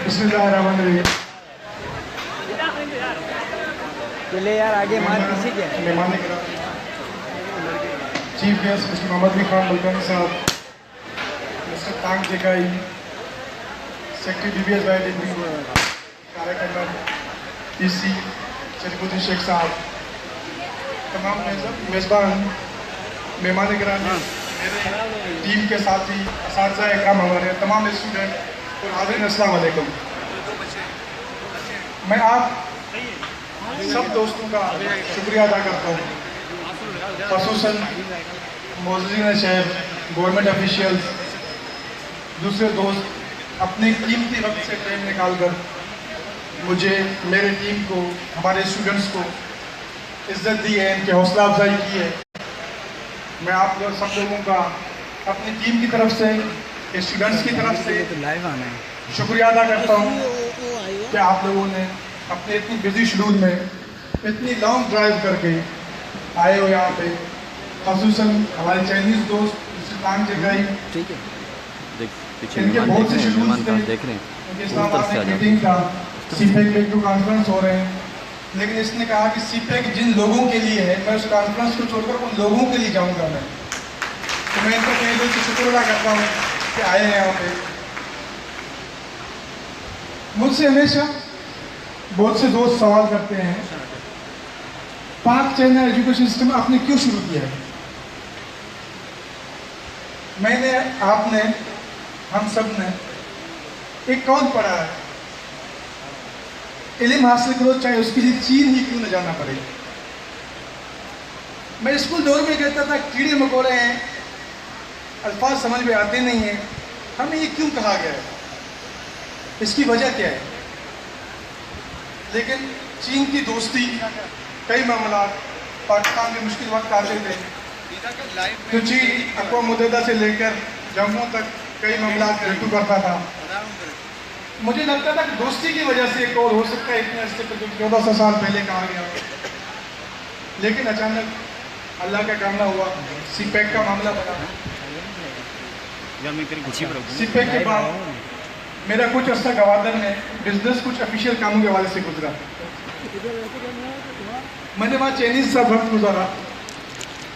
बिस्मिल्लाहिर्रहमानिर्रहीम। चले यार आगे मार पीछे क्या है? मेहमान chief guest mister Mohammad Ali Khan Multani sahab, mister तांग जेकाई, सेक्रेटरी BBS कार्यकर्ता PC शरीफुद्दीन शेख साहब, तमाम मेज़बान, मेहमान गिरामी, मेरे टीम के साथी, असातिज़ा इकराम, हमारे तमाम स्टूडेंट और हाज़रीन, अस्सलाम वालेकुम। मैं आप सब दोस्तों का शुक्रिया अदा करता हूँ, ख़ुसूसन मौजूदीन शहर, गवर्नमेंट ऑफिशियल्स, दूसरे दोस्त अपने कीमती वक्त से टाइम निकालकर मुझे, मेरे टीम को, हमारे स्टूडेंट्स को इज़्ज़त दी है, इनकी हौसला अफजाई की है। मैं आप लोग सब लोगों का अपनी टीम की तरफ से, स्टूडेंट्स की तरफ से शुक्रिया अदा करता हूँ कि आप लोगों ने अपने इतनी बिजी शेड्यूल में इतनी लॉन्ग ड्राइव करके आए हो यहाँ पे। ख़ुसूसन हमारे चाइनीज़ दोस्त मिस्टर तांग जेकाई, इनके बहुत से शेड्यूल्स थे, इनके इस्लामाबाद में मीटिंग था, CPEC में 2 कॉन्फ्रेंस हो रहे हैं, लेकिन इसने कहा कि CPEC जिन लोगों के लिए है, मैं उस कॉन्फ्रेंस को छोड़कर उन लोगों के लिए जाऊँगा मैं। तो मैं इनका कहीं दिल से शुक्र अदा करता हूँ कि आए हैं यहाँ पे। मुझसे हमेशा बहुत से दोस्त सवाल करते हैं, पाक चाइना एजुकेशन सिस्टम आपने क्यों शुरू किया है? मैंने, आपने, हम सब ने एक कौन पढ़ा है, इल्म हासिल करो चाहे उसके लिए चीन ही क्यों न जाना पड़े। मैं स्कूल दौर में कहता था कीड़े मकोड़े हैं, अल्फाज समझ में आते नहीं हैं, हमें ये क्यों कहा गया है, इसकी वजह क्या है? लेकिन चीन की दोस्ती, कई मामला पाकिस्तान में मुश्किल वक्त आते थे तो चीन अक़वाम मुत्तहिदा से लेकर जंगों तक कई मामला रद्दू करता था। मुझे लगता था कि दोस्ती की वजह से एक और हो सकता है, इतने अर्से पर 1400 साल पहले कहा गया, लेकिन अचानक अल्लाह का काम ना हुआ, CPEC का मामला बना। CPEC के बाद मेरा कुछ अर्सा गवादर में बिजनेस, कुछ ऑफिशियल कामों के हवाले से गुजरा। मैंने वहाँ चाइनीज़ सा वक्त गुजारा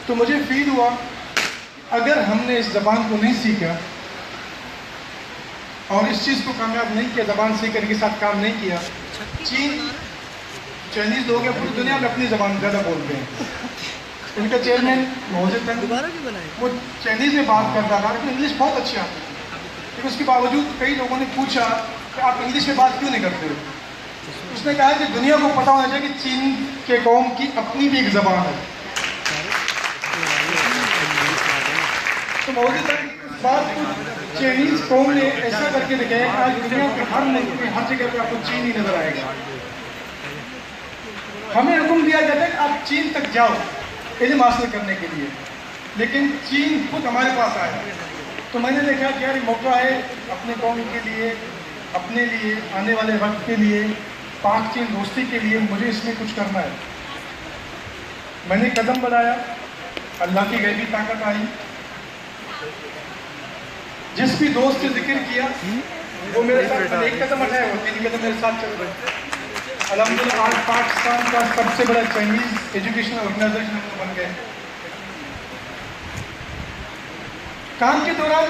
तो मुझे फील हुआ अगर हमने इस ज़बान को नहीं सीखा और इस चीज़ को कामयाब नहीं किया, ज़बान सीखने के साथ काम नहीं किया, चाइनीज़ लोग हैं पूरी दुनिया में अपनी ज़बान ज़्यादा बोलते हैं। इनका चेयरमैन मौजूद है, वो चाइनीज़ में बात करता था, लेकिन इंग्लिश बहुत अच्छी आती थी, लेकिन उसके बावजूद कई लोगों ने पूछा कि आप इंग्लिश में बात क्यों नहीं करते हो? उसने कहा कि दुनिया को पता होना चाहिए कि चीन के कौम की अपनी भी एक ज़बान है। तो मौजूद बात को चाइनीज़ कौम ने ऐसा करके दिखाया कि आज दुनिया के हर मुल्क में, हर जगह पे आपको चीन ही नजर आएगा। हमें हुक्म दिया जाता है कि आप चीन तक जाओ इल्म हासिल करने के लिए, लेकिन चीन खुद हमारे पास आया। तो मैंने देखा कि यार ये मौका है अपने कौम के लिए, अपने लिए, आने वाले वक्त के लिए, पाक चीन दोस्ती के लिए मुझे इसमें कुछ करना है। मैंने कदम बढ़ाया, अल्लाह की गैबी ताकत आई। जिस भी दोस्त से जिक्र किया वो मेरे साथ एक कदम उठाया, वो 3 कदम मेरे साथ चल रहे। अल्हम्दुलिल्लाह आज पाकिस्तान का सबसे बड़ा चाइनीज़ एजुकेशन ऑर्गेनाइजेशन हम बन गए। काम के दौरान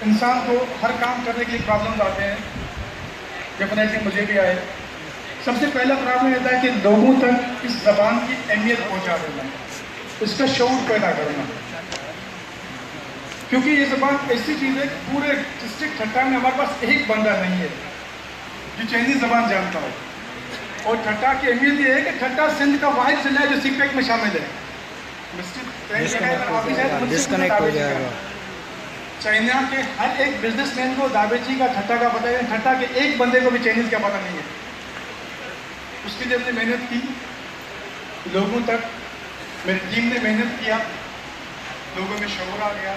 इंसान को हर काम करने के लिए प्रॉब्लम्स आते हैं, डेफिनेटली मुझे भी आए। सबसे पहला प्रॉब्लम रहता है कि लोगों तक इस ज़बान की अहमियत पहुंचा देना, इसका शऊर पैदा करना, क्योंकि ये ज़बान ऐसी चीज़ है कि पूरे डिस्ट्रिक्ट ठट्टा में हमारे पास एक बंदा नहीं है जो चाइनीज़ ज़बान जानता हो। और ठट्टा की अहमियत ये है कि ठट्टा सिंध का वाहिद जिला है जो CPEC में शामिल है। डिस्कनेक्ट हो जाएगा। चाइना के हर एक बिजनेसमैन को दावेची का ठट्टा का पता है, ठट्टा के एक बंदे को भी चाइनीज़ का पता नहीं है। उसके लिए हमने मेहनत की, लोगों तक मेरी टीम ने मेहनत किया, लोगों में शऊर आ गया।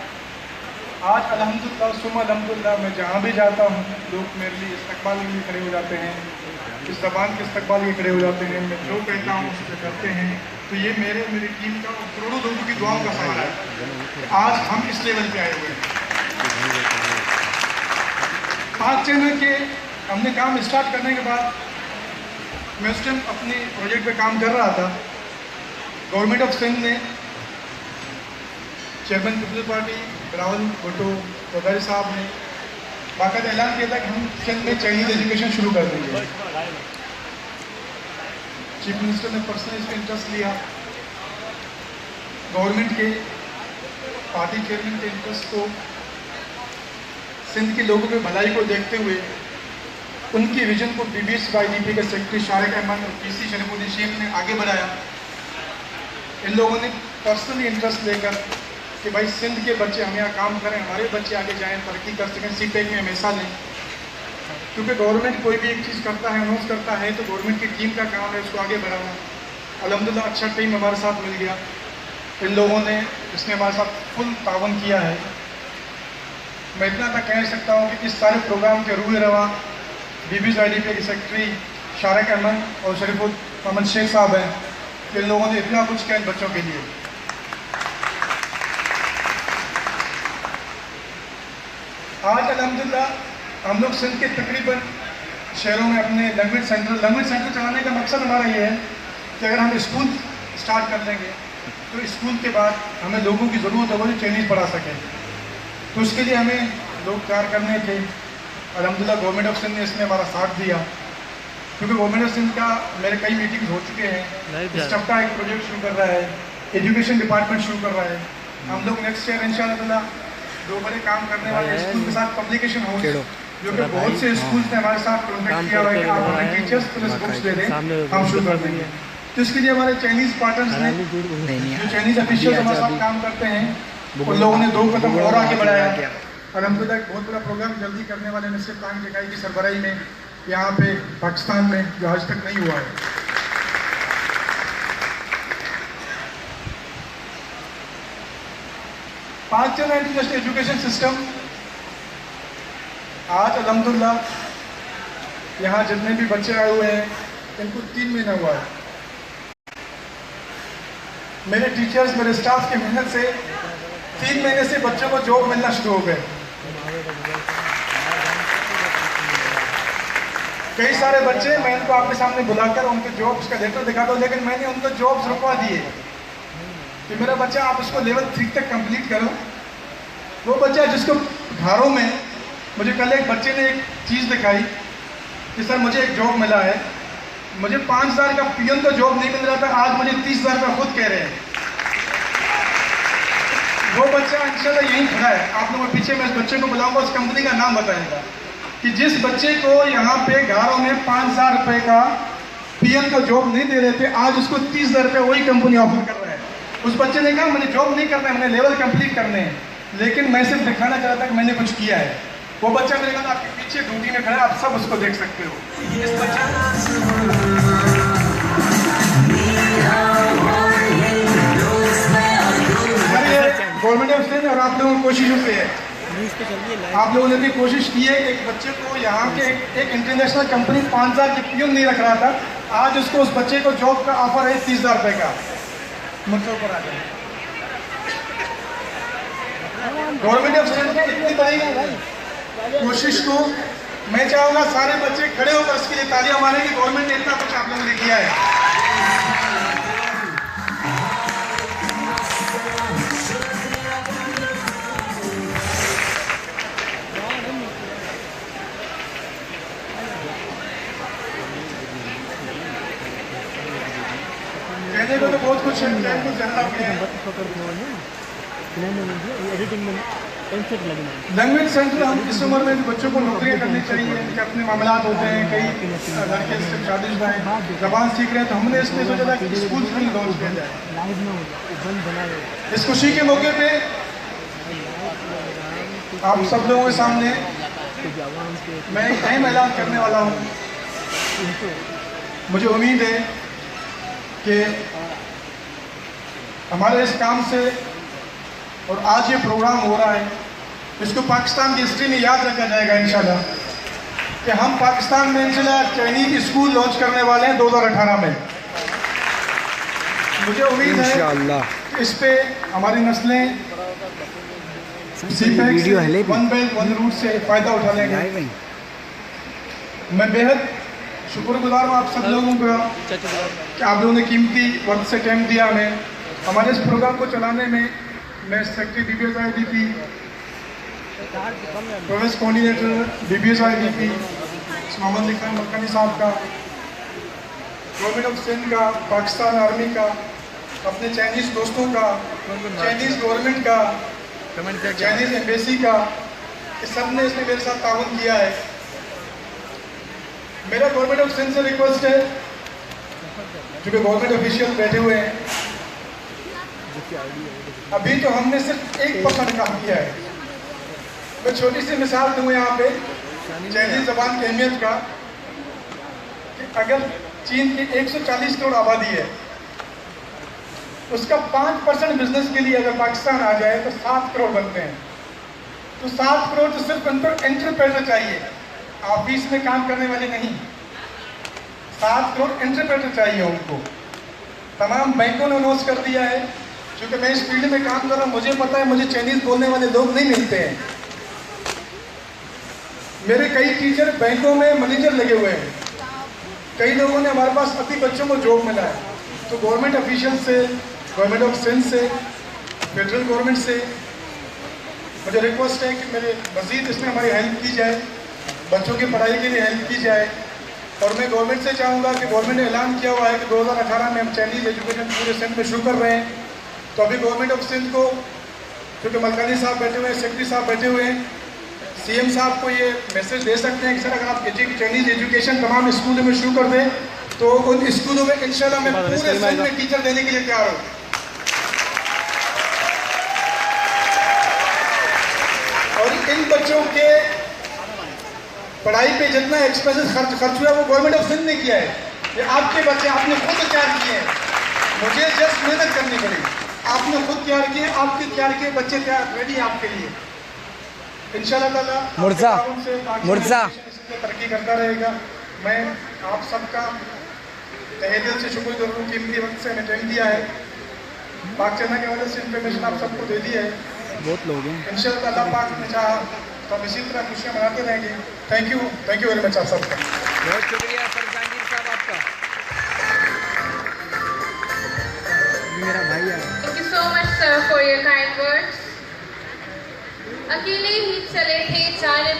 आज अल्हम्दुलिल्लाह सुम्मा अल्हम्दुलिल्लाह मैं जहाँ भी जाता हूँ लोग मेरे लिए इस्तकबाल के लिए खड़े हो जाते हैं, इस ज़बान के इस्तकबाल के खड़े हो जाते हैं, मैं जो कहता हूँ उसको करते हैं। तो ये मेरी टीम का और करोड़ों लोगों की दुआओं का सवाल है। आज हम इस लेवल पे आए हुए हैं। पाक चैनल के हमने काम स्टार्ट करने के बाद मैं उस टाइम अपने प्रोजेक्ट पे काम कर रहा था। गवर्नमेंट ऑफ सिंध ने chairman people's party Rahul Bhutto Chaudhry साहब ने बाकायदा ऐलान किया था कि हम सिंध में चाइनीज़ एजुकेशन शुरू कर देंगे। चीफ मिनिस्टर ने पर्सनली इसमें इंटरेस्ट लिया। गवर्नमेंट के पार्टी चेयरमैन के इंटरेस्ट को, सिंध के लोगों की भलाई को देखते हुए उनकी विजन को BBSYDP के सेक्रेटरी शारिक अहमद और PC शरीफुद्दीन शेख ने आगे बढ़ाया। इन लोगों ने पर्सनली इंटरेस्ट लेकर कि भाई सिंध के बच्चे हम यहाँ काम करें, हमारे बच्चे आगे जाएं, तरक्की कर सकें, CPEC में हमेशा लें। क्योंकि गवर्नमेंट कोई भी एक चीज़ करता है, अनाउंस करता है, तो गवर्नमेंट की टीम का काम है उसको आगे बढ़ाना। अल्हम्दुलिल्लाह अच्छा टीम हमारे साथ मिल गया। इन लोगों ने इसने हमारे साथ फुल तावन किया है। मैं इतना तक कह सकता हूँ कि इस सारे प्रोग्राम के रूए रवा BBSYDP के सेक्रेटरी शारिक अहमद और शरीफुद्दीन शेख साहब हैं कि इन लोगों ने इतना कुछ किया इन बच्चों के लिए। आज अल्हम्दुलिल्लाह हम लोग सिंध के तकरीबन शहरों में अपने लैंग्वेज सेंटर चलाने का मकसद हमारा ये है कि अगर हम स्कूल स्टार्ट कर देंगे तो स्कूल के बाद हमें लोगों की ज़रूरत होगी जो चाइनीज़ पढ़ा सकें। तो उसके लिए हमें लोग तैयार करने थे। अल्हम्दुलिल्लाह गवर्नमेंट ऑफ सिंध ने इसमें हमारा साथ दिया, क्योंकि गवर्नमेंट ऑफ सिंध का मेरे कई मीटिंग्स हो चुके हैं। स्टफ्टा एक प्रोजेक्ट शुरू कर रहा है, एजुकेशन डिपार्टमेंट शुरू कर रहा है। हम लोग नेक्स्ट ईयर इंशाअल्लाह 2 बड़े काम करने वाले स्कूल के साथ पब्लिकेशन हाउस, जो कि बहुत से स्कूल्स ने हमारे साथ कॉन्टेक्ट किया हुआ है कि आप हमें टीचर्स प्लस बुक्स दे दें, हम शुरू कर देंगे। तो इसके लिए हमारे चाइनीज़ पार्टनर्स ने, जो चाइनीज़ ऑफिशियल हमारे साथ काम करते हैं, उन लोगों ने 2 कदम और आगे बढ़ाया। अल्हम्दुलिल्लाह एक बहुत बड़ा प्रोग्राम जल्दी करने वाले नसीब खान जकाई की सरबराही में यहाँ पे पाकिस्तान में, जो आज तक नहीं हुआ है। पाक चैनल इंटरनेशनल एजुकेशन सिस्टम आज अल्हम्दुलिल्लाह यहाँ जितने भी बच्चे आए हुए हैं इनको 3 महीना हुआ है। मेरे टीचर्स, मेरे स्टाफ की मेहनत से 3 महीने से बच्चों को जॉब मिलना शुरू हो गए। कई सारे बच्चे मैं इनको आपके सामने बुलाकर उनके जॉब्स का लेटर दिखाता हूँ, लेकिन मैंने उनको जॉब्स रुकवा दिए कि मेरा बच्चा आप उसको लेवल 3 तक कंप्लीट करो। वो बच्चा जिसको घरों में, मुझे कल एक बच्चे ने एक चीज़ दिखाई कि सर मुझे एक जॉब मिला है, मुझे 5,000 का पियन तो जॉब नहीं मिल रहा था, आज मुझे 30,000 का खुद कह रहे हैं। वो बच्चा इंशाल्लाह यहीं खड़ा है। आप लोगों के पीछे मैं इस बच्चे को बुलाऊंगा, उस कंपनी का नाम बताएगा कि जिस बच्चे को यहाँ पे घरों में 5,000 रुपये का पीएन का जॉब नहीं दे रहे थे, आज उसको 30,000 रुपये वही कंपनी ऑफर कर रहा है। उस बच्चे ने कहा मैंने जॉब नहीं करना है, मैंने लेवल कंप्लीट करने हैं, लेकिन मैं सिर्फ दिखाना चाहता था कि मैंने कुछ किया है। वो बच्चा मेरे साथ आपके पीछे ड्यूटी में खड़ा है, आप सब उसको देख सकते हो। इस बच्चे गवर्नमेंट ऑफ सिंध और आप लोगों की कोशिशों पे है, आप लोगों ने भी कोशिश की है कि एक बच्चे को यहाँ के एक इंटरनेशनल कंपनी 5,000 की पियून नहीं रख रहा था, आज उसको उस बच्चे को जॉब का ऑफर है 30,000 रुपये का। मुझसे ऊपर आ जाए। गवर्नमेंट ऑफ सिंध की इतनी बड़ी कोशिश को मैं चाहूँगा सारे बच्चे खड़े होकर इसके लिए तालियां मारें कि गवर्नमेंट ने इतना कुछ आप लोगों ने किया है। कहने को तो बहुत कुछ है, लैंग्वेज सेंटर हम इस उम्र में बच्चों को नौकरियां करनी चाहिए, इनके अपने मामलात होते हैं, कई लड़के से शादीशुदा हैं, ज़बान सीख रहे हैं, तो हमने इसमें सोचा था कि स्कूल भी लॉन्च किया जाए। इस खुशी के मौके पे आप सब लोगों के सामने मैं एक अहम ऐलान करने वाला हूँ। मुझे उम्मीद है कि हमारे इस काम से और आज ये प्रोग्राम हो रहा है, इसको पाकिस्तान की हिस्ट्री में याद रखा जाएगा इंशाल्लाह कि हम पाकिस्तान में इंशाल्लाह चाइनीज स्कूल लॉन्च करने वाले हैं 2018 में। मुझे उम्मीद है कि इस पे हमारी नस्लें वन बेल्ट वन रूट से फ़ायदा उठा लेंगे। मैं बेहद शुक्रगुजार हूँ आप सब लोगों का कि आप लोगों ने कीमती वक्त से टाइम दिया हमें। हमारे इस प्रोग्राम को चलाने में मैं secretary BBS IDP, province coordinator BBS IDP Mohammad लिखान मलकानी साहब का, गवर्नमेंट ऑफ सिंध का, पाकिस्तान आर्मी का, अपने चाइनीज़ दोस्तों का, चाइनीज़ गवर्नमेंट का, चाइनीज़ एम्बेसी का, इस सब ने इसमें मेरे साथ ताउन किया है। मेरा गवर्नमेंट ऑफ सिंध से रिक्वेस्ट है, क्योंकि गवर्नमेंट ऑफिशियल बैठे हुए हैं, अभी तो हमने सिर्फ 1% काम किया है। मैं छोटी सी मिसाल दूँ यहाँ पे चाइनीज़ ज़बान की अहमियत का, कि अगर चीन की 140 करोड़ आबादी है, उसका 5% बिजनेस के लिए अगर पाकिस्तान आ जाए तो 7 करोड़ बनते हैं। तो 7 करोड़ तो सिर्फ उनको एंटरप्रेटर चाहिए, ऑफिस में काम करने वाले नहीं। 7 करोड़ एंटरप्रेटर चाहिए उनको। तमाम बैंकों ने अनाउंस कर दिया है, क्योंकि मैं इस फील्ड में काम कर रहा हूँ, मुझे पता है मुझे चाइनीज़ बोलने वाले लोग नहीं मिलते हैं। मेरे कई टीचर बैंकों में मैनेजर लगे हुए हैं, कई लोगों ने हमारे पास अभी बच्चों को जॉब मिला है। तो गवर्नमेंट ऑफिशियल से, गवर्नमेंट ऑफ सिंध से, फेडरल गवर्नमेंट से मुझे रिक्वेस्ट है कि मेरे मज़ीद इसमें हमारी हेल्प की जाए, बच्चों की पढ़ाई के लिए हेल्प की जाए। और मैं गवर्नमेंट से चाहूँगा कि गवर्नमेंट ने ऐलान किया हुआ है कि 2018 में हम चाइनीज़ एजुकेशन पूरे सिंध में शुरू कर रहे हैं। तो अभी गवर्नमेंट ऑफ सिंध को, क्योंकि मलकानी साहब बैठे हुए हैं, सेक्रेटरी साहब बैठे हुए हैं, CM साहब को ये मैसेज दे सकते हैं कि सर अगर आप चाइनीज़ एजुकेशन तमाम स्कूलों में शुरू कर दें तो उन स्कूलों में इंशाल्लाह मैं पूरे सिंध में टीचर देने के लिए तैयार हूँ। और इन बच्चों के पढ़ाई पे जितना एक्सपेंसेस खर्च हुआ है वो गवर्नमेंट ऑफ सिंध ने किया है। ये आपके बच्चे आपने खुद तैयार किए हैं, मुझे जस्ट मेहनत करनी पड़ी। आपने खुद तैयार किए, आपके तैयार किए बच्चे तैयार रेडी आपके लिए। इंशाल्लाह ताला मुर्जा तरक्की करता रहेगा। मैं आप सबका तहे दिल से शुक्र करूँ, कीमती वक्त से हमें टाइम दिया है। पाक चना के वजह से इन्फॉर्मेशन आप सबको दे दी है। बहुत लोग हैं। इंशाल्लाह अल्लाह पाक ने चाहा तो हम इसी तरह खुशियाँ मनाते रहेंगे। थैंक यू वेरी मच आप सबका। बहुत शुक्रिया सर जहांगीर साहब आपका। मेरा भाई है। Thank you so much sir for your kind words. अकेले ही चले थे जाने